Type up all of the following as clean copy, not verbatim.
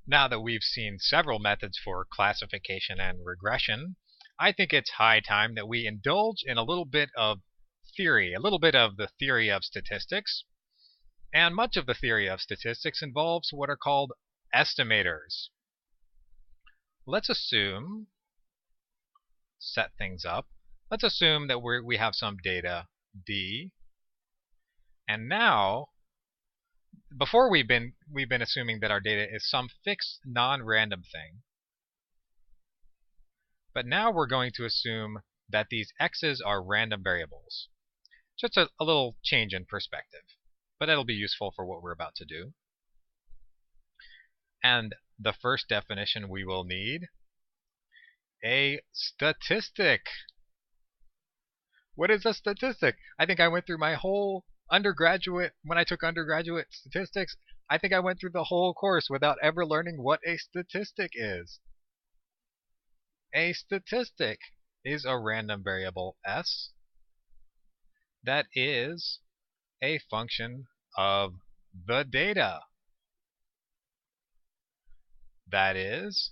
Now that we've seen several methods for classification and regression, I think it's high time that we indulge in a little bit of theory, a little bit of the theory of statistics. And much of the theory of statistics involves what are called estimators. Let's assume, set things up, let's assume that we have some data D. And now, before we've been assuming that our data is some fixed non-random thing. But now we're going to assume that these x's are random variables. Just a little change in perspective, but it'll be useful for what we're about to do. And the first definition we will need, a statistic. What is a statistic? I think I went through my whole undergraduate, when I took undergraduate statistics, I think I went through the whole course without ever learning what a statistic is. A statistic is a random variable s that is a function of the data. That is,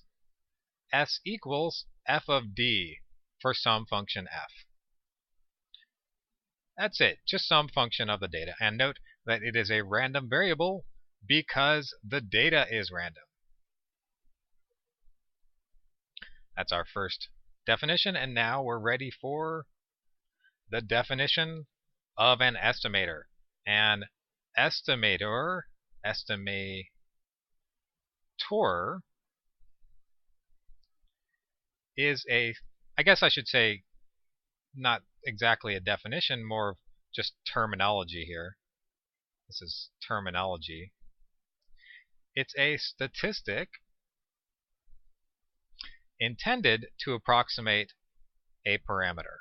s equals f of d for some function f. That's it, just some function of the data. And note that it is a random variable because the data is random. That's our first definition, and now we're ready for the definition of an estimator. An estimator is a, I guess I should say, not exactly a definition, more of just terminology here. This is terminology. It's a statistic intended to approximate a parameter.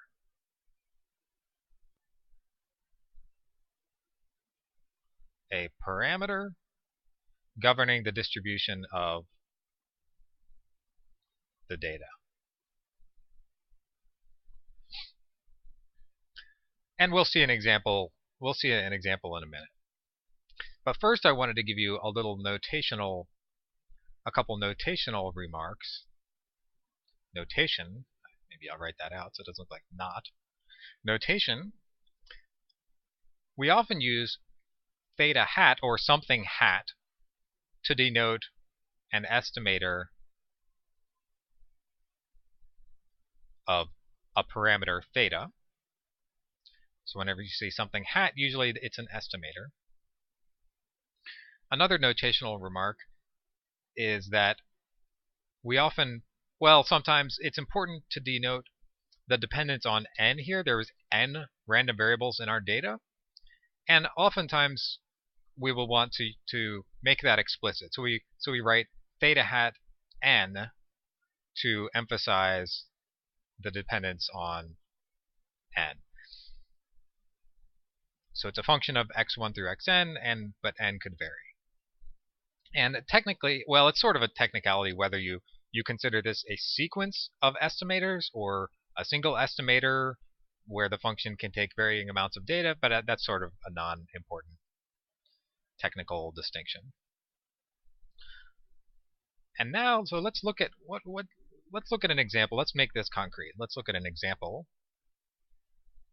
A parameter governing the distribution of the data. And we'll see an example in a minute. But first I wanted to give you a couple notational remarks. Notation, maybe I'll write that out so it doesn't look like not. Notation, we often use theta hat or something hat to denote an estimator of a parameter theta. So whenever you see something hat, usually it's an estimator. Another notational remark is that we often, well, sometimes it's important to denote the dependence on n here. There is n random variables in our data, and oftentimes we will want to make that explicit. So we write theta hat n to emphasize the dependence on n. So it's a function of x1 through xn, but n could vary. And technically, well, it's sort of a technicality whether you consider this a sequence of estimators or a single estimator where the function can take varying amounts of data, but that's sort of a non-important technical distinction. And now, so let's look at let's look at an example. Let's make this concrete. Let's look at an example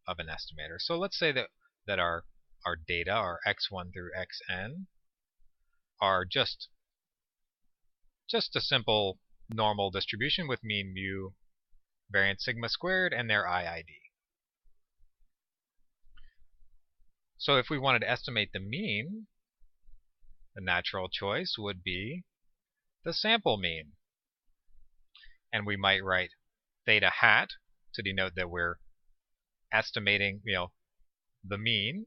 of an estimator. So let's say that our data, our x1 through xn, are just a simple normal distribution with mean, mu, variance sigma squared, and their IID. So if we wanted to estimate the mean, the natural choice would be the sample mean. And we might write theta hat to denote that we're estimating, the mean.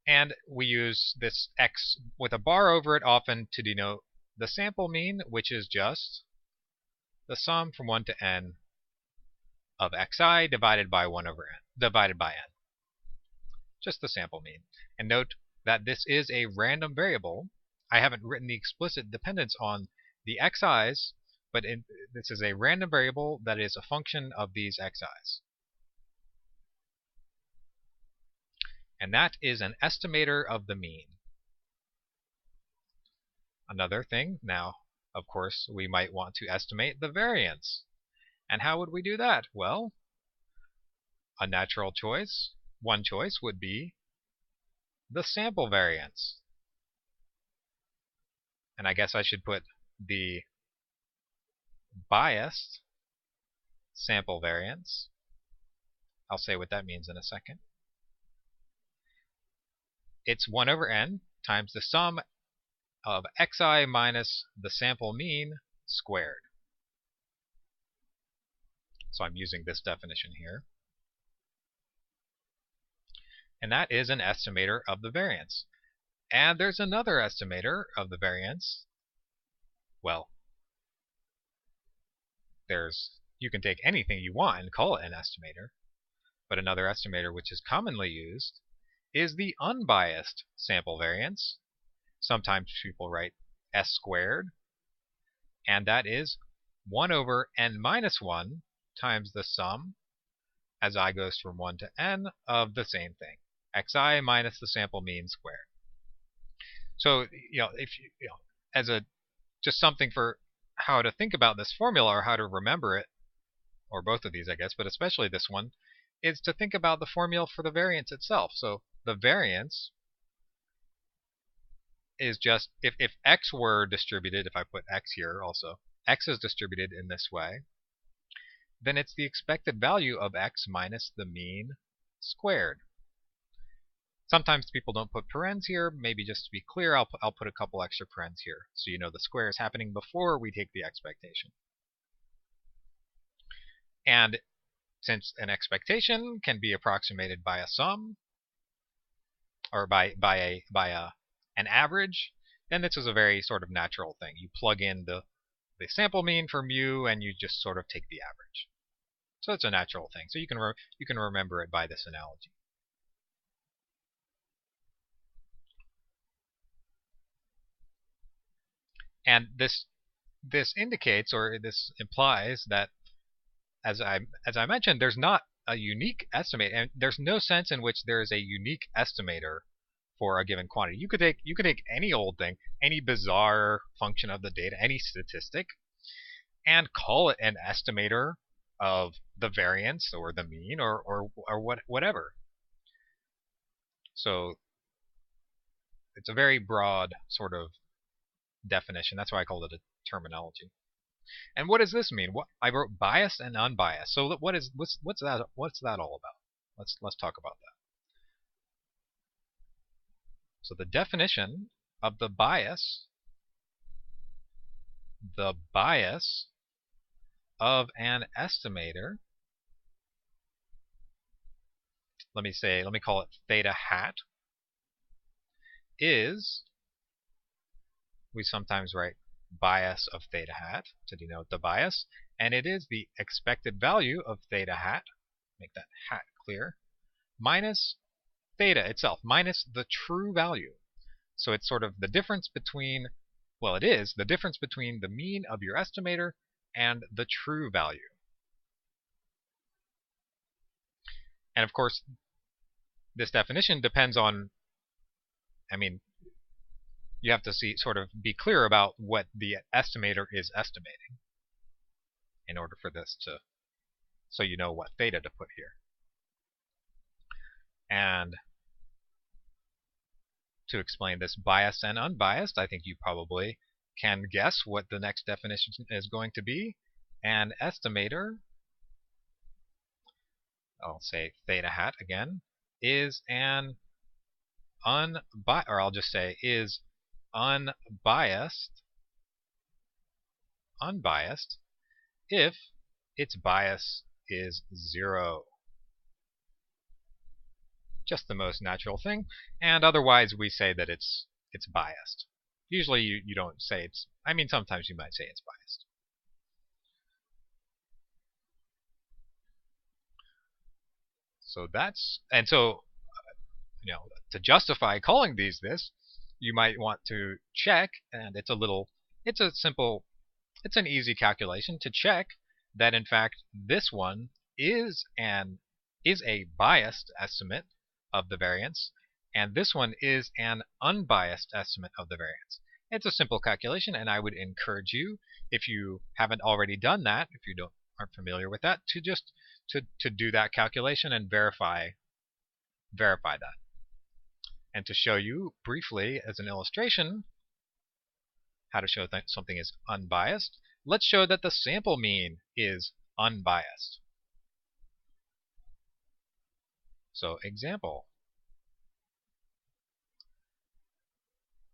And we use this x with a bar over it often to denote the sample mean, which is just the sum from 1 to n of xi divided by 1 over n, divided by n. Just the sample mean. And note that this is a random variable. I haven't written the explicit dependence on the xi's, but this is a random variable that is a function of these xi's. And that is an estimator of the mean. Another thing, now, of course, we might want to estimate the variance. And how would we do that? Well, a natural choice, one choice would be the sample variance. And I guess I should put the biased sample variance. I'll say what that means in a second. It's 1 over n times the sum of xi minus the sample mean squared. So I'm using this definition here. And that is an estimator of the variance. And there's another estimator of the variance. Well, you can take anything you want and call it an estimator. But another estimator which is commonly used is the unbiased sample variance. Sometimes people write s squared. And that is 1 over n minus 1 times the sum, as I goes from 1 to n, of the same thing, xi minus the sample mean squared. So, if as a just something for how to think about this formula or how to remember it, or both of these, I guess, but especially this one, is to think about the formula for the variance itself. So the variance is just, if x were distributed, if I put x here also, x is distributed in this way, then it's the expected value of x minus the mean squared. Sometimes people don't put parens here. Maybe just to be clear, I'll put a couple extra parens here, so you know the square is happening before we take the expectation. And since an expectation can be approximated by a sum, or by an average, then this is a very sort of natural thing. You plug in the sample mean for mu, and you just sort of take the average. So it's a natural thing. So you can remember it by this analogy. And this indicates, or this implies, that as I mentioned, there's not a unique estimate, and there's no sense in which there is a unique estimator for a given quantity. You could take any old thing, any bizarre function of the data, any statistic, and call it an estimator of the variance or the mean or whatever. So it's a very broad sort of definition. That's why I called it a terminology. And what does this mean? I wrote biased and unbiased. So what's that all about? Let's talk about that. So the definition of the bias of an estimator, let me call it theta hat, is, we sometimes write bias of theta hat to denote the bias, and it is the expected value of theta hat, make that hat clear, minus theta itself, minus the true value. So it's sort of the difference between, well, it is the difference between the mean of your estimator and the true value. And of course, this definition depends on, you have to be clear about what the estimator is estimating in order for this so you know what theta to put here. And to explain this biased and unbiased, I think you probably can guess what the next definition is going to be. An estimator, I'll say theta hat again, is an is unbiased if its bias is 0. Just the most natural thing, and otherwise we say that it's biased. Usually you don't say it's, sometimes you might say it's biased. So to justify calling these this, you might want to check, and it's an easy calculation to check that in fact this one is a biased estimate of the variance, and this one is an unbiased estimate of the variance. It's a simple calculation, and I would encourage you, if you haven't already done that, if you aren't familiar with that, to just to do that calculation and verify that. And to show you briefly as an illustration how to show that something is unbiased, let's show that the sample mean is unbiased. So example,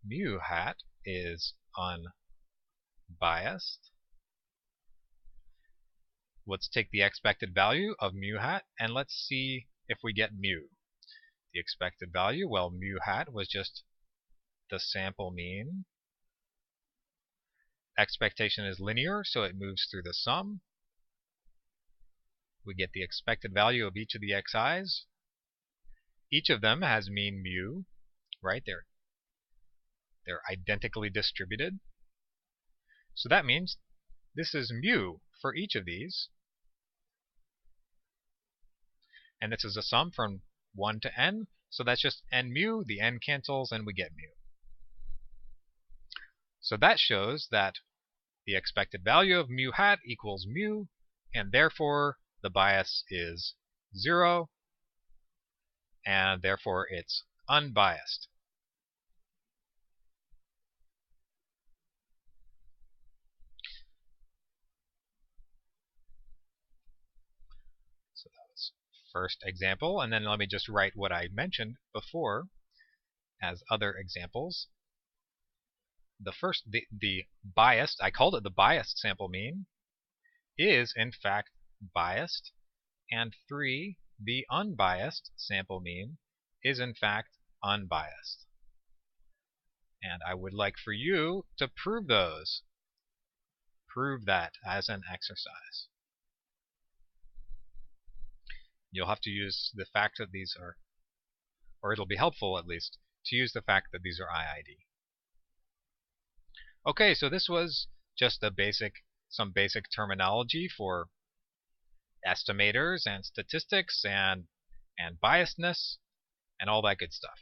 mu hat is unbiased. Let's take the expected value of mu hat and let's see if we get mu. The expected value, well, mu hat was just the sample mean. Expectation is linear, so it moves through the sum. We get the expected value of each of the xi's. Each of them has mean mu, right? They're identically distributed. So that means this is mu for each of these. And this is a sum from 1 to n, so that's just n mu. The n cancels and we get mu. So that shows that the expected value of mu hat equals mu, and therefore the bias is 0, and therefore it's unbiased. So that was first example, and then let me just write what I mentioned before as other examples. The first, the biased, I called it the biased sample mean, is in fact biased, and 3, the unbiased sample mean, is in fact unbiased. And I would like for you to prove those. Prove that as an exercise. You'll have to use the fact that these are, or it'll be helpful at least, to use the fact that these are IID. Okay, so this was just some basic terminology for estimators and statistics and biasness and all that good stuff.